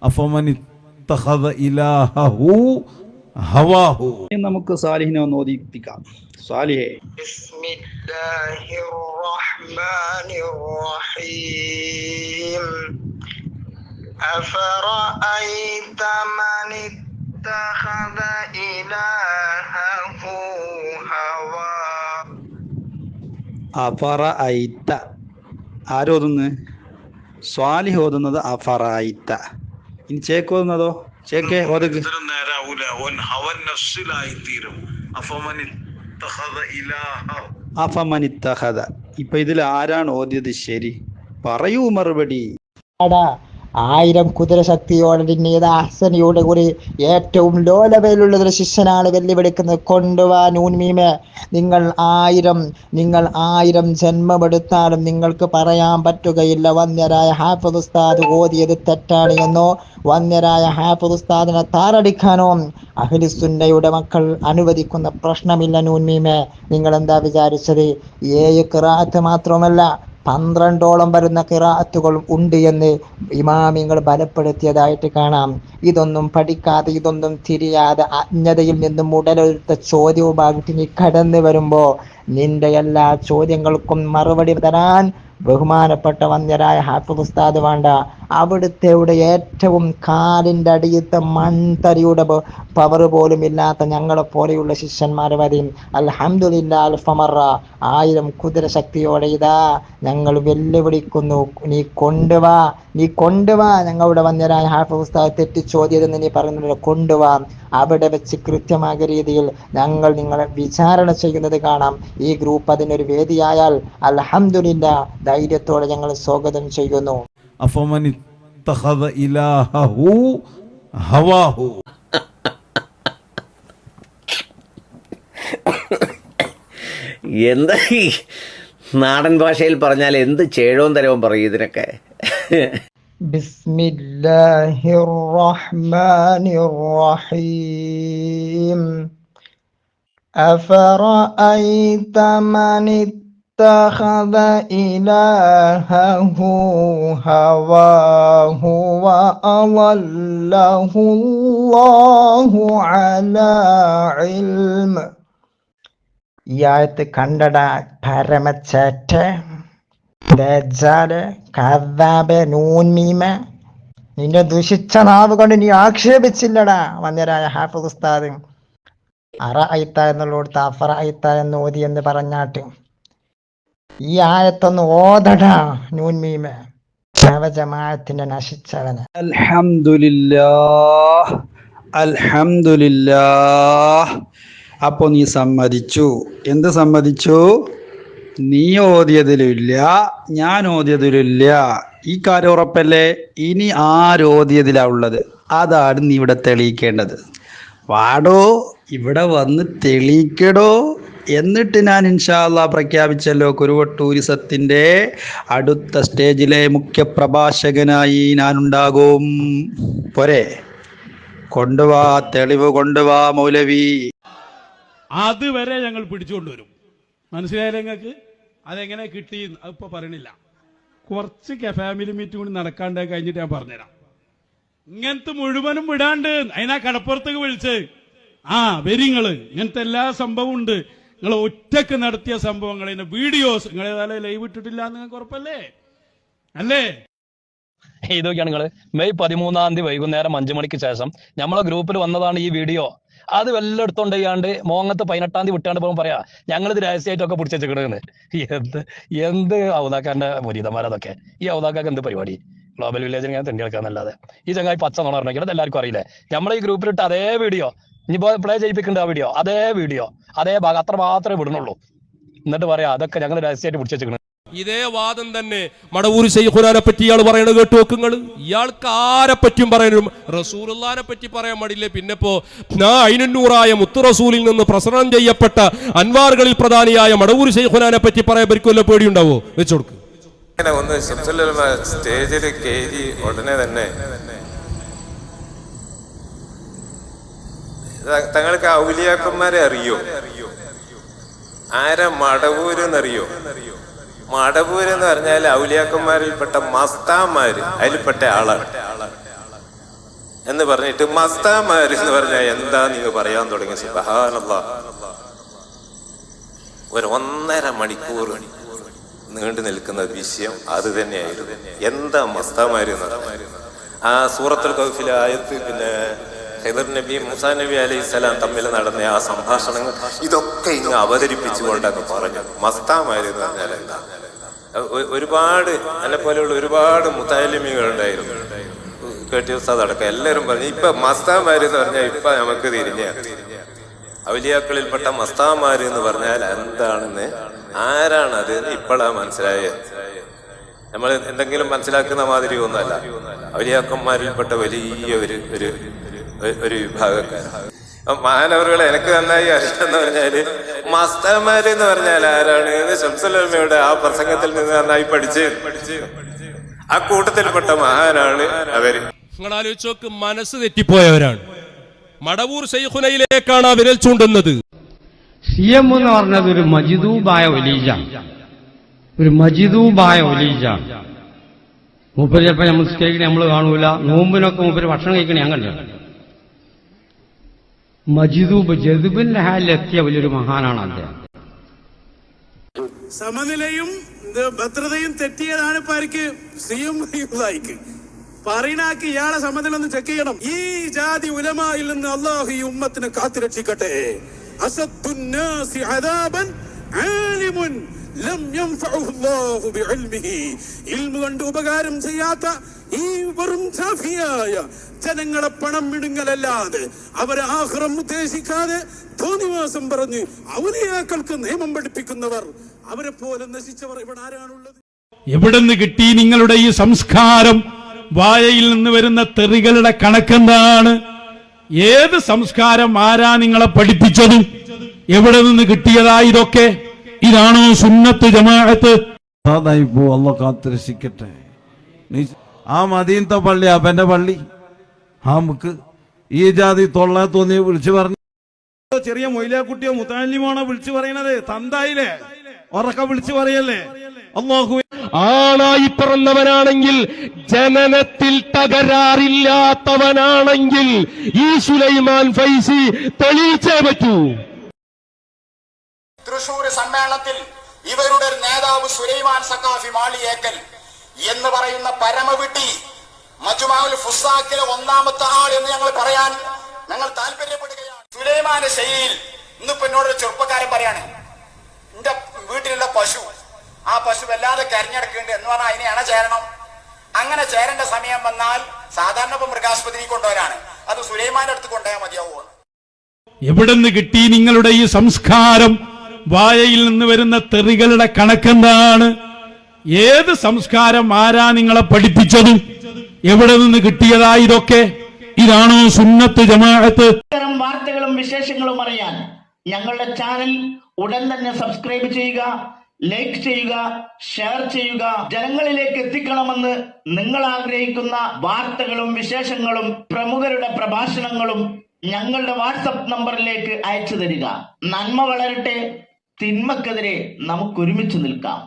അഫമൻ ഇത്തഖദ ഇലാഹഹു ഹവാഹു. നമുക്ക് സാലിഹിനെ ഒന്ന് ഓദിപ്പിക്കാം. സാലിഹേ. ബിസ്മില്ലാഹിർ റഹ്മാനിർ റഹീം. അഫറഅയ്ത മൻ ഇത്തഖദ ഇലാഹഹു ഹവാ. അഫറഅയ്ത ആരോതുന്നത്? സ്വാലിഹ് ഓതുന്നത് അഫറഅയ്ത. ഇനി ചേക്ക് ഓതുന്നതോ? ചേക്കെ ഓതുക. അഫമനിത്തഖദ. ഇപ്പൊ ഇതിൽ ആരാണ് ഓതിയത് ശരി? പറയൂ മറുപടി. 1000 കുതിരശക്തിയോടെ അഹ്സനിയുടെ കൂടി ഏറ്റവും ലോലവയിലുള്ളതൊരു ശിഷ്യനാണ് വെല്ലുവിളിക്കുന്നത്. കൊണ്ടുവാ നൂൻമീമെ. നിങ്ങൾ 1000 ജന്മമെടുത്താലും നിങ്ങൾക്ക് പറയാൻ പറ്റുകയില്ല വന്യരായ ഹാഫിദ് ഉസ്താദ് ഓതിയത് തെറ്റാണ് എന്നോ വന്യരായ ഹാഫിദ് ഉസ്താദിനെ താറടിക്കാനോ അഹ്ലുസുന്നയുടെ മക്കൾ അനുവദിക്കുന്ന പ്രശ്നമില്ല നൂൻമീമെ. നിങ്ങൾ എന്താ വിചാരിച്ചത്? 7 ഖിറാഅത്ത് മാത്രമല്ല 12ഓളം വരുന്ന ഖിറാഅത്തുകൾ ഉണ്ട് എന്ന് ഇമാമിങ്ങൾ ബലപ്പെടുത്തിയതായിട്ട് കാണാം. ഇതൊന്നും പഠിക്കാതെ ഇതൊന്നും തിരിയാതെ അജ്ഞതയിൽ നിന്നും ഉടലെടുത്ത ചോദ്യവുമായിട്ട് നീ കടന്നു വരുമ്പോൾ നിന്റെ എല്ലാ ചോദ്യങ്ങൾക്കും മറുപടി തരാൻ ബഹുമാനപ്പെട്ട വന്യരായ ഹാഫിദ് ഉസ്താദ് വേണ്ട. അവിടുത്തെ ഏറ്റവും കാലിൻ്റെ അടിയത്തെ മൺതരിയുടെ പവർ പോലും ഇല്ലാത്ത ഞങ്ങളെ പോലെയുള്ള ശിഷ്യന്മാർ മതി. അൽഹംദുലില്ലാ അൽഫമറ. 1000 കുതിരശക്തിയോടെ ഇതാ ഞങ്ങൾ വെല്ലുവിളിക്കുന്നു. നീ കൊണ്ടുവാ. ഞങ്ങളുടെ വന്യരായ ഹാഫിദ് ഉസ്താദ് തെറ്റിച്ചോദ്യതെന്ന് നീ പറയുന്നത് കൊണ്ടുവാ. അവിടെ വെച്ച് കൃത്യമായ രീതിയിൽ ഞങ്ങൾ നിങ്ങളെ വിചാരണ ചെയ്യുന്നത് കാണാം. ഈ ഗ്രൂപ്പ് അതിനൊരു വേദിയായാൽ അൽഹംദുലില്ലാ ധൈര്യത്തോടെ ഞങ്ങൾ സ്വാഗതം ചെയ്യുന്നു. അഫമൻ ഇത്തഖദ ഇലാഹഹു ഹവാഹു. എന്താ ഈ നാടൻ ഭാഷയിൽ പറഞ്ഞാൽ എന്ത് ചേഴവും തരവും പറയും ഇതിനൊക്കെ. ബിസ്മില്ലാഹിർ റഹ്മാനിർ റഹീം. അഫറഅയ്ത മൻ ഇത്തഖദ ഇലാഹഹു ഹവാഹു വഅളല്ലഹു അല്ലാഹു അലാ ഇൽമ. ഈ ആയത്ത് കണ്ടട പരമച്ചേറ്റ ദജ്ജാല് കദ്ദാബ് നൂൻമീമ. നിന്റെ ദുഷിച്ച നാവ് കൊണ്ട് നീ ആക്ഷേപിച്ചില്ലടാ വന്യരായ ഹാഫിദ് ഉസ്താദ്. അറഅയ്ത എന്നുള്ളടത്ത് അഫറഅയ്ത എന്ന് ഓതി എന്ന് പറഞ്ഞാട്ട് ഈ ആയത്തൊന്ന് ഓതടാ നൂൻമീമ. നവജമാഅത്തിന്റെ നശിച്ചവന്. അൽഹംദുലില്ലാഹ്. അപ്പൊ നീ സമ്മതിച്ചു. എന്ത് സമ്മതിച്ചു? നീ ഓതിയതിലില്ല, ഞാൻ ഓതിയതിലില്ല. ഈ കാര്യം ഉറപ്പല്ലേ? ഇനി ആരോതിയതിലാ ഉള്ളത്? അതാണ് നീ ഇവിടെ തെളിയിക്കേണ്ടത്. വാടോ, ഇവിടെ വന്ന് തെളിയിക്കടോ. എന്നിട്ട് ഞാൻ ഇൻഷാ അല്ലാഹ് പ്രഖ്യാപിച്ചല്ലോ, കുരുവ ടൂറിസത്തിൻ്റെ അടുത്ത സ്റ്റേജിലെ മുഖ്യ പ്രഭാഷകനായി ഞാനുണ്ടാകും. പോരെ? കൊണ്ടുവാ, തെളിവ് കൊണ്ടുവാ മൗലവി. അതുവരെ ഞങ്ങൾ പിടിച്ചുകൊണ്ടുവരും. മനസ്സിലായാലും നിങ്ങൾക്ക് അതെങ്ങനെ കിട്ടി അതിപ്പോൾ പറയണില്ല. കുറച്ച് ഫാമിലി മീറ്റ് കൂടി നടക്കാണ്ട് കഴിഞ്ഞിട്ട് ഞാൻ പറഞ്ഞുതരാം. ഇങ്ങനത്തെ മുഴുവനും വിടാണ്ട് അതിനാ കടപ്പുറത്തേക്ക് വിളിച്ച് വരിങ്ങള് ഇങ്ങനത്തെ എല്ലാ സംഭവം ഉണ്ട്. നിങ്ങൾ ഒറ്റക്ക് നടത്തിയ സംഭവങ്ങൾ വീഡിയോസ് നിങ്ങൾ ഏതായാലും ലൈവ് ഇട്ടിട്ടില്ല എന്ന് നിങ്ങൾക്ക് ഉറപ്പല്ലേ? അല്ലേ? ഇതൊക്കെയാണ് നിങ്ങൾ മെയ് 13 വൈകുന്നേരം 5 മണിക്ക് ശേഷം നമ്മളെ ഗ്രൂപ്പിൽ വന്നതാണ് ഈ വീഡിയോ. അത് വല്ല എടുത്തോണ്ട് ചെയ്യാണ്ട് മോങ്ങത്ത് 18 വിട്ടാണ്ട് പോകുമ്പോൾ പറയാ ഞങ്ങളിത് രഹസ്യമായിട്ടൊക്കെ പിടിച്ചെടുക്കണെന്ന്. എന്ത് ഔദാക്കാരന്റെ മുരീതന്മാരതൊക്കെ. ഈ ഔദാക്കാർക്ക് എന്ത് പരിപാടി? ഗ്ലോബൽ വില്ലേജിൽ ഞാൻ തെണ്ടി കളിക്കാന്നല്ലാതെ ഈ ചങ്ങായി പച്ച നോണ പറഞ്ഞത് എല്ലാവർക്കും അറിയില്ലേ. നമ്മളെ ഈ ഗ്രൂപ്പിലിട്ട് അതേ വീഡിയോ ഇനിയിപ്പോ പ്ലേ ചെയ്യിപ്പിക്കേണ്ട ആ വീഡിയോ അതേ ഭാഗം അത്ര മാത്രമേ വിടുന്നുള്ളൂ. എന്നിട്ട് പറയാ അതൊക്കെ ഞങ്ങൾ രഹസ്യമായിട്ട് പിടിച്ചെടുക്കണം. ഇതേ വാദം തന്നെ മടവൂർ ശൈഖുനാനെ പറ്റി ഇയാൾ പറയണത് കേട്ടു നോക്കുങ്ങൾ. ഇയാൾക്ക് ആരെ പറ്റിയും പറയാനും റസൂലുള്ളാഹിനെ പറ്റി പറയാൻ പാടില്ലേ? പിന്നെപ്പോ അയിനൂറായ മുത്തു റസൂലിൽ നിന്ന് പ്രസരണം ചെയ്യപ്പെട്ട അൻവാറുകളിൽ പ്രധാനിയായ മടവൂർ ശൈഖുനാനെ പറ്റി പറയാൻ വല്ല പേടിയുണ്ടാവോ? വെച്ചോടുക്ക്. ഒന്ന് സ്റ്റേജിൽ കയറി ഉടനെ തന്നെ തങ്ങൾക്ക് ഔലിയാക്കന്മാരെ അറിയോ? ആരാ മടവൂരെന്നറിയോ? മടവൂരെന്ന് പറഞ്ഞാൽ ഔലിയാക്കന്മാരിൽപ്പെട്ട മസ്താന്മാര് അതിൽപ്പെട്ട ആളാണ്. എന്ന് പറഞ്ഞിട്ട് മസ്താമാര് എന്ന് പറഞ്ഞാൽ എന്താ നിങ്ങൾ പറയാൻ തുടങ്ങി. സുബ്ഹാനല്ലാഹ്. ഒരു 1.5 മണിക്കൂർ നീണ്ടു നിൽക്കുന്ന വിഷയം അത് തന്നെയായിരുന്നു. എന്താ മസ്താമാര് എന്ന് പറഞ്ഞാൽ ആ സൂറത്തുൽ കഹ്ഫിലെ ആയത്ത്, പിന്നെ ഖിദർ നബി മൂസാ നബി അലൈഹിസ്സലാം തമ്മിൽ നടന്ന ആ സംഭാഷണങ്ങൾ ഇതൊക്കെ ഇങ്ങ് അവതരിപ്പിച്ചുകൊണ്ടങ്ങ് പറഞ്ഞു. മസ്താമാര് എന്ന് പറഞ്ഞാൽ എന്താ? ഒരുപാട് എന്നെ പോലെയുള്ള ഒരുപാട് മുതഅല്ലിമീങ്ങൾ ഉണ്ടായിരുന്നു, കേട്ടി ഉസ്താദ് അടക്കം എല്ലാവരും പറഞ്ഞു ഇപ്പൊ മസ്താമാര് എന്ന് പറഞ്ഞാൽ ഇപ്പൊ നമുക്ക് ഔലിയാക്കളിൽപ്പെട്ട മസ്താമാര് എന്ന് പറഞ്ഞാൽ എന്താണെന്ന്, ആരാണത് എന്ന് ഇപ്പോഴാ മനസ്സിലായത്. നമ്മൾ എന്തെങ്കിലും മനസ്സിലാക്കുന്ന മാതിരി ഒന്നുമല്ല. ഔലിയാക്കന്മാരിൽപ്പെട്ട വലിയ ഒരു വിഭാഗക്കാർ. മാനവറുകളെ എനിക്ക് നന്നായി അറിയാന്ന് പറഞ്ഞാല് മസ്താമാര് എന്ന് പറഞ്ഞാൽ ആരാണ് എന്ന് ശംസുൽ ഉലമയുടെ ആ പ്രസംഗത്തിൽ നിന്ന് നന്നായി പഠിച്ച് ആ കൂട്ടത്തിൽപ്പെട്ട മഹാനാണ് അവര്. നിങ്ങൾ ആലോചിച്ച് നോക്ക്, മനസ്സ് തെറ്റിപ്പോയവരാണ്. മടവൂർ ശൈഖുനയിലേക്കാണ് ആ വിരൽ ചൂണ്ടുന്നത്. സിയം എന്ന് പറഞ്ഞത് ഒരു മജിദൂബായ ഒലീജ, ഒരു മജിദൂബായ ഒലീജ. മൂപ്പര് ചിലപ്പോൾ നമ്മൾ സ്കേക്കിനെ നമ്മൾ കാണൂല, നോമ്പിനൊക്കെ മൂപ്പര് ഭക്ഷണം കഴിക്കണേ ഞാൻ കണ്ടു. മജിദൂബ് ജദുബിന്റെ ഹാലിലെത്തിയ വലിയൊരു മഹാനാണ് അദ്ദേഹം. സമനിലയും ഭദ്രതയും തെറ്റിയതാണ് ഇപ്പൊ ആർക്ക്? സിയും പറയണാക്കി ഇയാളെ സമനില ഒന്ന് ചെക്ക് ചെയ്യണം. ഈ ജാതി ഉലമായിൽ നിന്ന് അള്ളാഹു ഈ ഉമ്മത്തിനെ കാത്തുരക്ഷിക്കട്ടെ. അസദ്ദുന്നാസി അദാബൻ ആലിമുൻ ലം യൻഫഉഹു അല്ലാഹു ബിഇൽമിഹി. ഇൽമു കൊണ്ട് ഉപകാരം ചെയ്യാത്ത ഈ വെറും സാഫിയായ ജനങ്ങളെ പണം വിടുങ്ങലല്ലാതെ അവരെ ആഖിറം ഉദ്ദേശിക്കാതെ തോന്നിവാസം പറഞ്ഞ് ഔലിയാക്കൾക്ക് നിയമം പഠിപ്പിക്കുന്നവർ, അവരെ പോലെ നശിച്ചവർ ഇവിടെ ആരാണുള്ളത്? എവിടെ നിന്ന് കിട്ടി നിങ്ങളുടെ ഈ സംസ്കാരം? വായയിൽ നിന്ന് വരുന്ന തെറികളുടെ കണക്കെന്താണ്? ഏത് സംസ്കാരം? ആരാ നിങ്ങളെ പഠിപ്പിച്ചത്? എവിടെ നിന്ന് കിട്ടിയതാ ഇതൊക്കെ? ഇതാണോ സുന്നത്ത് ജമാഅത്ത്? അള്ളാഹ് കാത്തുരക്ഷിക്കട്ടെ. ആ മദീനത്തെ പള്ളി അപ്പന്റെ പള്ളി, ആ മുക്ക് ഈ ജാതി തൊള്ള തോന്നി വിളിച്ചു പറഞ്ഞു. ചെറിയ മൊയിലാക്കുട്ടിയോ മുത്തല്ലിമാണോ വിളിച്ചു പറയണത്? തന്തായില്ലേ ഉറക്ക വിളിച്ചു പറയല്ലേ? അല്ലാഹു ആണായി പിറന്നവനാണെങ്കിൽ, ജനനത്തിൽ തകരാറില്ലാത്തവനാണെങ്കിൽ ഈ സുലൈമാൻ ഫൈസി തെളിയിച്ചേ പറ്റൂ. തൃശൂർ സമ്മേളനത്തിൽ ഇവരുടെ ഒരു നേതാവ് സുലൈമാൻ സഖാഫി മാളിയേക്കൽ എന്ന് പറയുന്ന പരമവിട്ടി മജ്മുഉൽ ഫുസാക്കിലെ 1ാമത്തെ ആൾ എന്ന് ഞങ്ങൾ പറയാൻ ഞങ്ങൾ താല്പര്യപ്പെടുകയാണ്. സുലൈമാന്റെ ശൈലിയിൽ ഇന്നിപ്പോ എന്നോടൊരു ചെറുപ്പക്കാരൻ പറയാണ്, എന്റെ വീട്ടിലുള്ള പശു, ആ പശു വല്ലാതെ കരഞ്ഞെടുക്കുന്നുണ്ട് എന്ന് പറഞ്ഞാൽ അതിനെ അണ ചേരണം. അങ്ങനെ ചേരേണ്ട സമയം വന്നാൽ സാധാരണ ഇപ്പൊ മൃഗാസ്പത്രിയിൽ കൊണ്ടുവരാണ്, അത് സുലൈമാന്റെ അടുത്ത് കൊണ്ടുപോയാൽ മതിയാവുമെന്ന്. എവിടെ നിന്ന് കിട്ടി നിങ്ങളുടെ ഈ സംസ്കാരം? വായയിൽ നിന്ന് വരുന്ന തെറികളുടെ കണക്കെന്താണ്? ഏത് സംസ്കാരം? ആരാ നിങ്ങളെ പഠിപ്പിച്ചത്? എവിടെ നിന്ന് കിട്ടിയതാ ഇതൊക്കെ? ഇതാണോ സുന്നത്ത് ജമാഅത്ത്? ഇത്തരം വാർത്തകളും വിശേഷങ്ങളും അറിയാൻ ഞങ്ങളുടെ ചാനൽ ഉടൻ തന്നെ സബ്സ്ക്രൈബ് ചെയ്യുക, ലൈക്ക് ചെയ്യുക, ഷെയർ ചെയ്യുക. ജനങ്ങളിലേക്ക് എത്തിക്കണമെന്ന് നിങ്ങൾ ആഗ്രഹിക്കുന്ന വാർത്തകളും വിശേഷങ്ങളും പ്രമുഖരുടെ പ്രഭാഷണങ്ങളും ഞങ്ങളുടെ വാട്സപ്പ് നമ്പറിലേക്ക് അയച്ചു തരിക. നന്മ വളരട്ടെ, തിന്മക്കെതിരെ നമുക്ക് ഒരുമിച്ച് നിൽക്കാം.